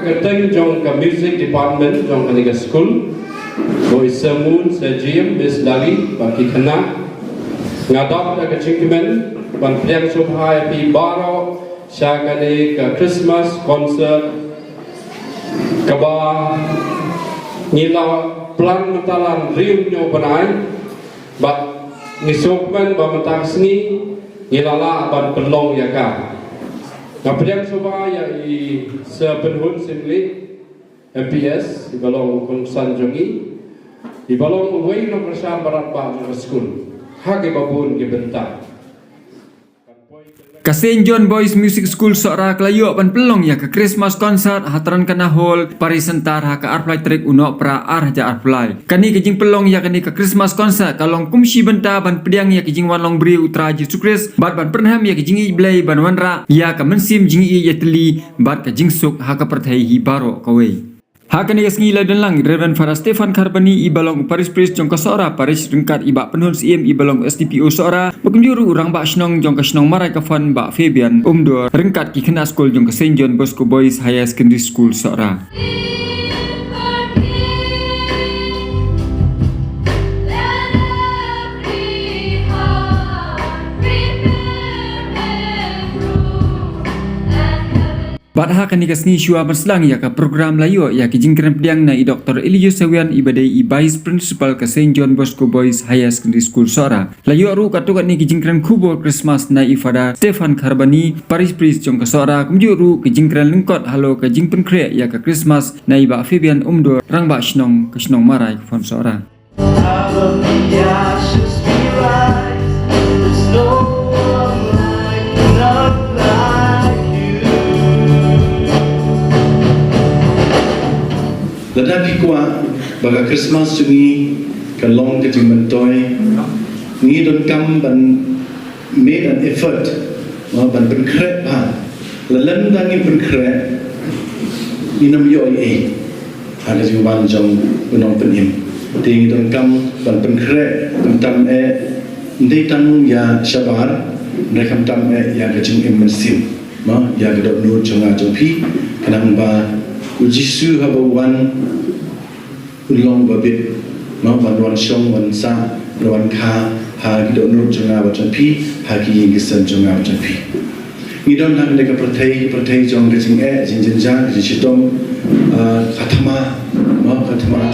Keteng jong ke music department jong ke school, boy semun sejim bis dali bagi kena ngadap ke cingkimen ban priang subhai pi baro syakane ke Christmas concert kaba ngila plan mentalan rium nyo panai bat ngisokmen ba mentang seni ngilala ban pelong ya ka Ngapriang subhaya i sepenhun simli MPS di balong konsan jongi di balong uway no bersama barat ba ke school hage babun ke bentar Ka St. John Boys Music School Sora Klayo pan pelong ya ke Christmas concert hatran kana hall parisentar ha ka arplay trek uno pra arja arplay kani kejing pelong ya kani ke Christmas concert kalong kumsi benta ban pediang ya kejing wan long bri utra Jesu Kris bat ban pernham ya kejing iblay ban wanra ya ka mensim jing i yetli bat ka jingsuk ha ka perthai hi baro kawei Hakani kasngi la denlang Reverend Father Stefan Karbani ibalong Paris Priest jong kasora Paris ringkat ibak penhun CM ibalong SDPO sora bekunjuru urang bak snong jong ka snong marai ka fan bak Fabian umdor ringkat ki kena school jong ka St. John Bosco Boys Higher Secondary School sora Badha kani kasni shua berselang ya ka program layo ya ki jingkran pediang na i Dr. Elias Sewian ibadai i Vice Principal ka St. John Bosco Boys Higher Secondary School sora. Layo ru katukat ni ki jingkran kubur Christmas na i Father Stefan Karbani Paris Priest jong ka sora kumju ru ki jingkran lengkot halo ka jingpen kre ya ka Christmas na i ba Fabian umdor rang ba snong ka snong marai fon sora. Tetapi kuat baga Christmas jungi kalong ke jimentoy ni don kam ban made an effort ban benkret ba lalam dangi benkret inam yo ada juban jong unong penim ting don kam ban benkret tam ndai tanung ya syabar mereka tam ya kecing emersim ya gedok nur jonga jopi kanang ba Jisu habawan ulong babit wan shong wan sa wan kha ha gido nur jonga bacan pi ha ki yingisen jonga bacan pi ngidon hak deka perthai jong kecing jinjang jisidom khatama khatama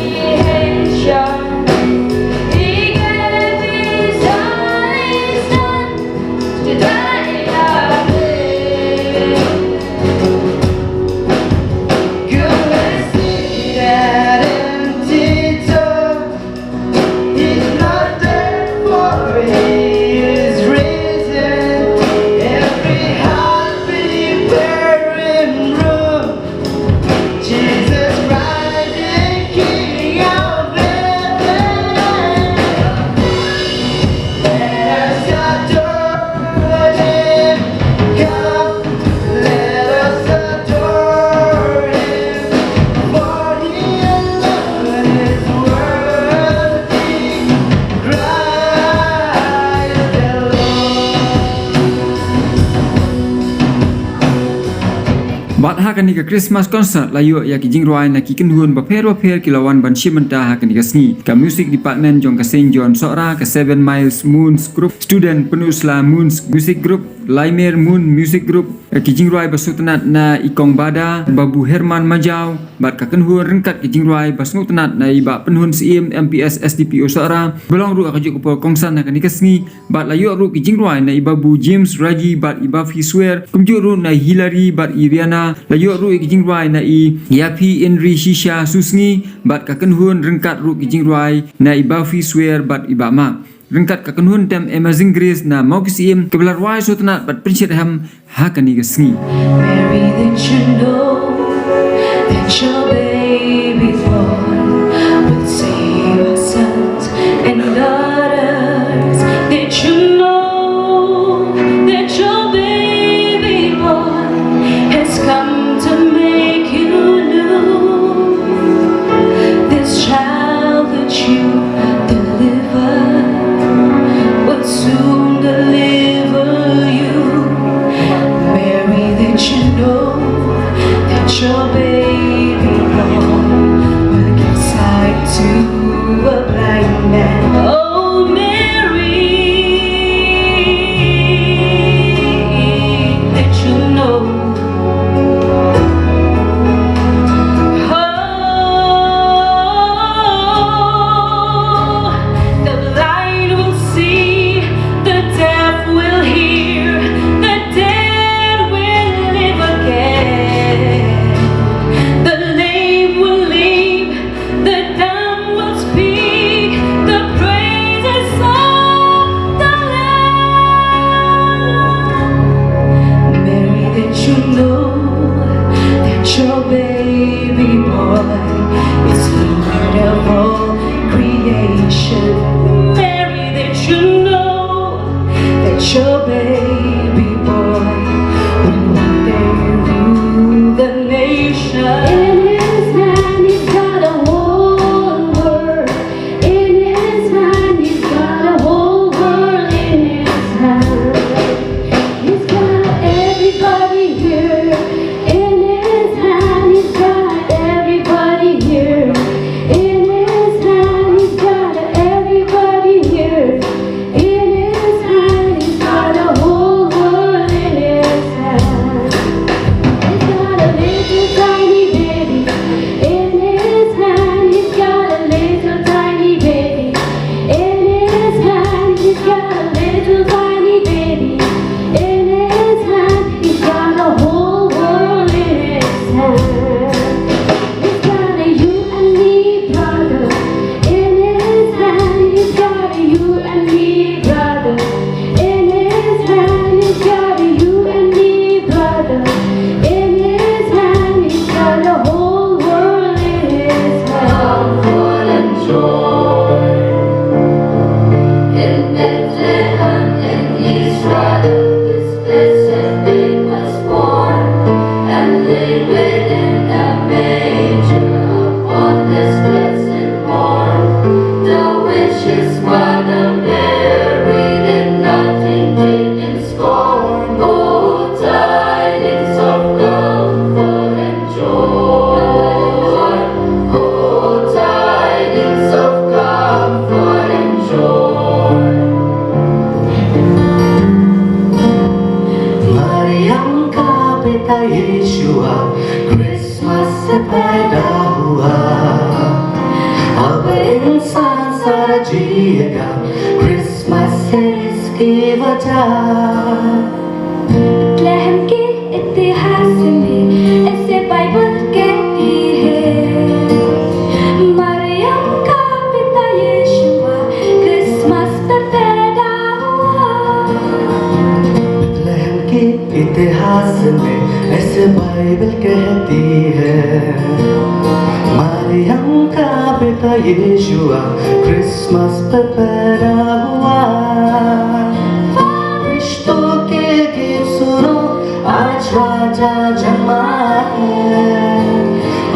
Bat hakani ka Christmas concert layo ya ki jingruai na ki kenhun baper kilawan ban shimenta hakani ka sngi ka music department jong ka St. John sora ka 7 Miles Moons Group student penusla Moons Music Group Laimer Moon Music Group ki jingruai basutenat na ikong bada babu Herman Majau bat ka kenhun rengkat ki jingruai basnutenat na iba penhun CM MPS SDPO sora belong ru ka juk pol kongsan hakani ka sngi bat layo ru ki jingruai na iba bu James Raji bat iba Fiswer kumju ru na Hillary bat Iriana layo ru ki jingruai na i Yapi Henry Shisha Susngi bat ka kenhun rengkat ru ki jingruai na iba Fiswer bat iba ma rengkat ka kenhun tem Amazing Grace na mau kisim kebelarwai sutna bat prinsip ham hakani ka sngi Mary, that you know that your baby born will save our sons and daughters. That you know that your baby born has come to make you new. This child that you deliver will Oh, Mary, that you know. Oh, the blind will see, the deaf will hear, the dead will live again. The lame will leap, the dumb will speak, the praises of the Lamb. Mary, that you know that your baby boy is Lord of all creation. Mary, that you know that your baby boy will one day rule the nation. In his hand he's got a whole world. In his hand he's got a whole world in his hand. He's got everybody here. In his hand he's got everybody here. In his hand he's got everybody here. In his hand he's got a whole world in his hand. He's got a little tiny baby. In his hand he's got a little tiny baby. In his hand he's got a little tiny baby. In his hand he's got a whole world in his hand. He's got a you and me brother. In his hand he's got a you and me brother. In his hand he's got a you and me brother. In his hand he's got a whole world in his hand. Comfort and joy in Bethlehem in Israel, this blessed babe was born and laid within a manger upon this blessed morn. The witch's mother Mary did nothing take in scorn. Oh, tidings of comfort and joy. Oh, tidings of comfort and joy. Maryam का पिता यीशुआ Christmas से पैदा हुआ अब इंसान सारा जिएगा Christmas से इसकी वजह बेथलेहम के इतिहास में ऐसे बाइबल कहती है मरियम का पिता यीशुआ क्रिसमस पर पैदा हुआ बेथलेहम के इतिहास में ऐसे बाइबल कहती है मरियम का पिता यीशुआ क्रिसमस पर पैदा हुआ फरिश्तों के गीत सुनो आज राजा जन्मा है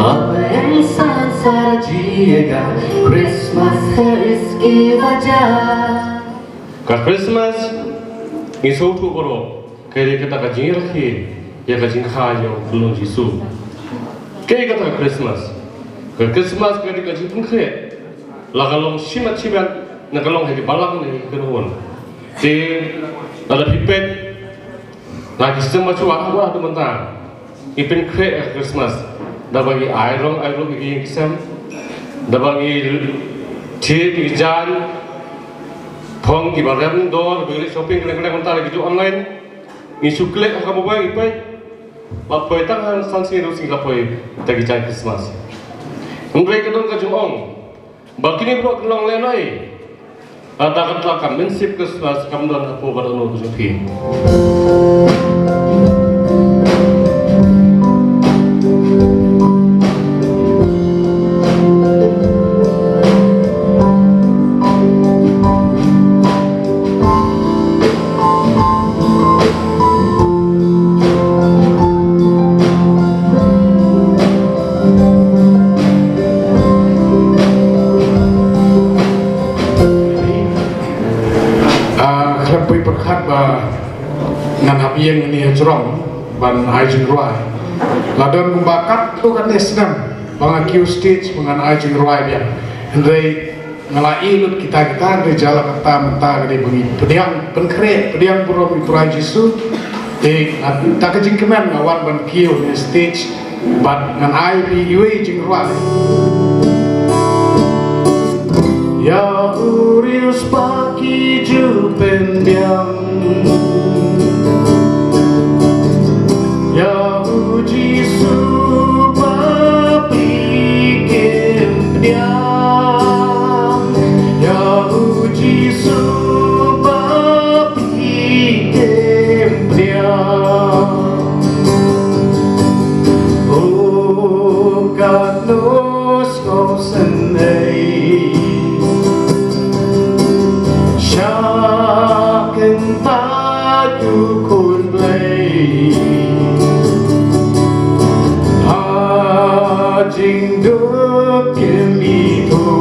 अब इंसान सारा जिएगा क्रिसमस है इसकी वजह Ka Christmas ni so tu boro kaya kita ka jing rakhi ya ka jing kha yo belum Yesu kaya kata Christmas ka Christmas kaya ka jing pun khe la kalong simat sibat na kalong hai balang ni kenuan te ada pipet lagi semua cua apa tu mentang ipin khe Christmas da bagi airong iki kisam da bagi thi ki jan phong ki barang dor beli shopping kadang-kadang mentar gitu online ni suklet ka mobile ipai lapoy tangan sanksi rusi lapoy tagi cai Christmas ngre kadang ka jong bakini bro kelong lenai ada kata kam mensip Christmas kam don apo barono tu jopi ngan hapieng ni jrong ban ajing ruai ladon membakat tu kan esnam bang akiu stage dengan ajing ruai dia ndai ngalai lut kita di jalan kata mentah di bunyi pediang penkret pediang burung itu Tuhan Yesus tak kejing kemen ngawan ban kiu di stage ban ngan ai di iwe jing ruat ya urius pagi jupen biang ya uji supapi kembiang ya uji supapi kembiang oh God knows no Sunday Shaken taju kun play Hajing duk kemito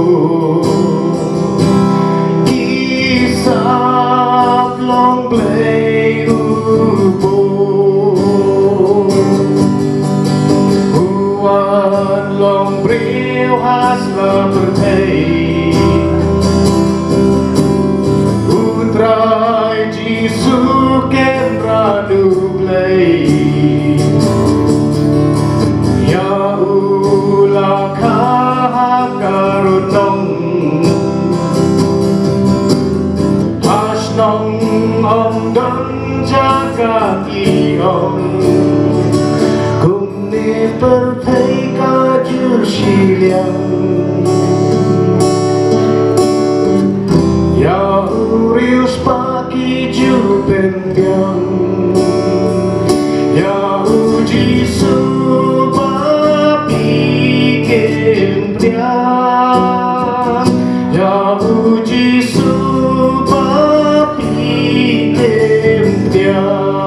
Kisah long play ubo Huan long bril hasla bertay Utrai Jisu kendra dublay Ya ula kakarunong Hasnong ondon jaga iong Kumni perpay kajul siliang Ya urius pagi jupen biang Ya uji subapi kempriang Ya uji subapi kempriang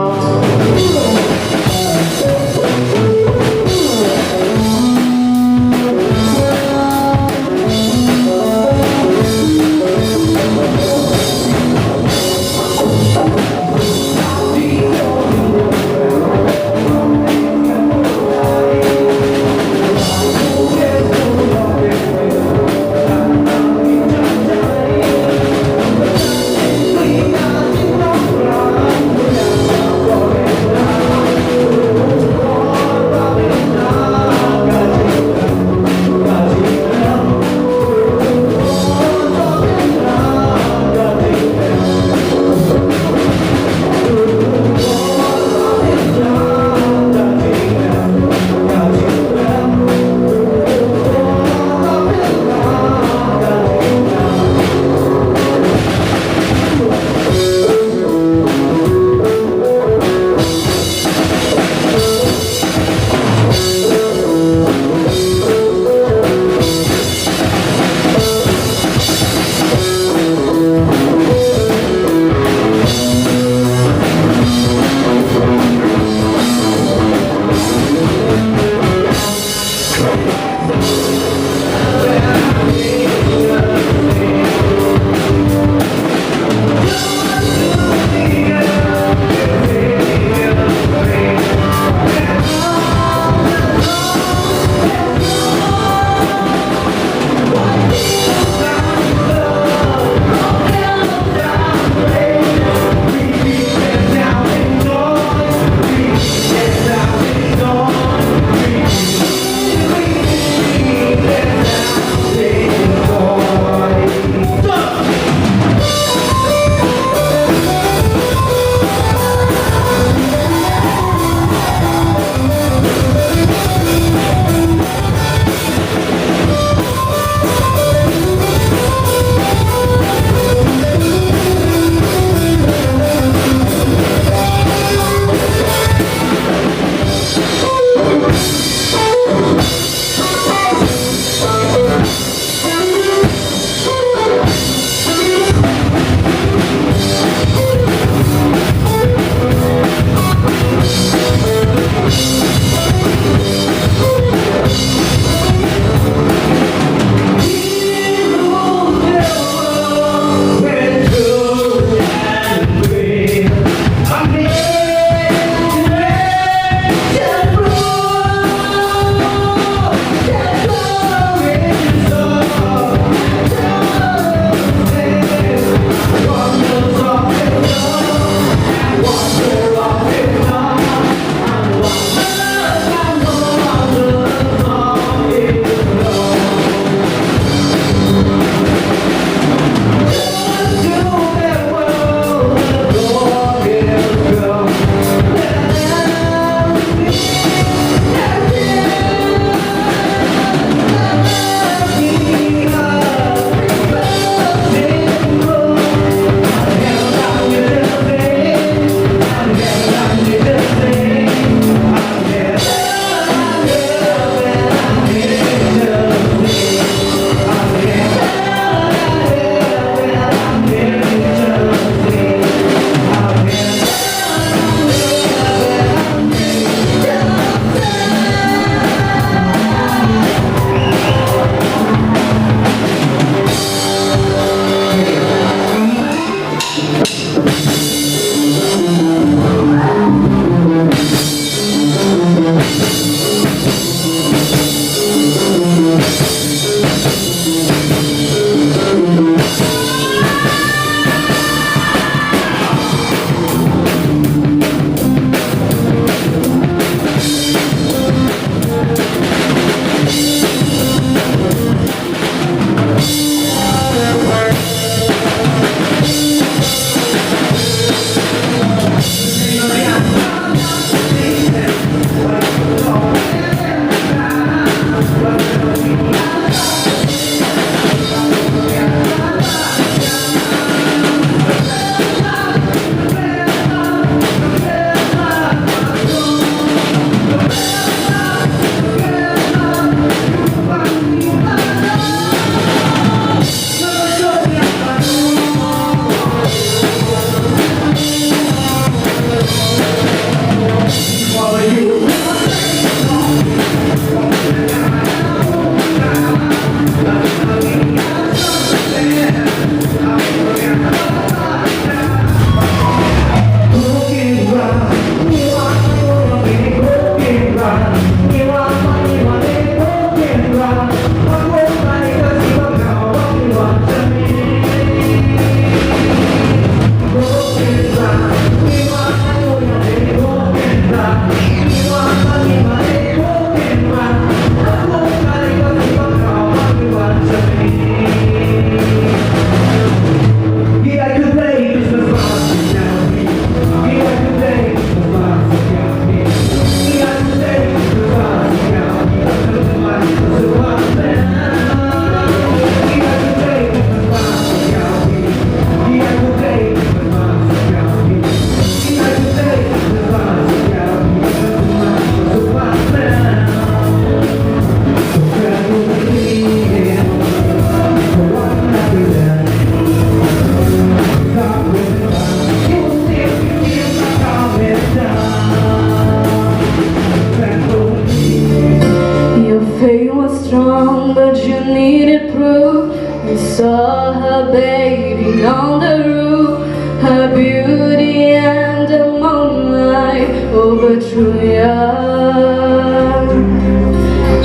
a baby on the roof. Her beauty and the moonlight overthrew you.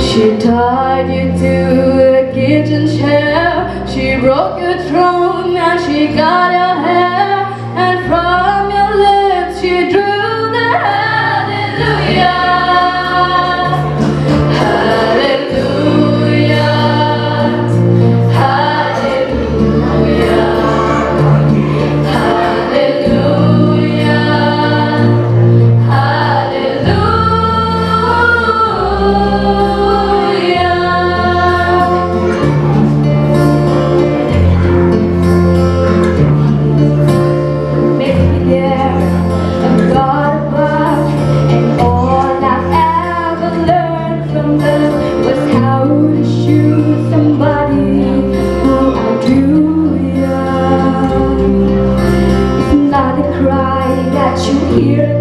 She tied you to a kitchen chair. She broke your throne and she got your hair. And from your lips she drew the hallelujah. Hallelujah. Hallelujah. Here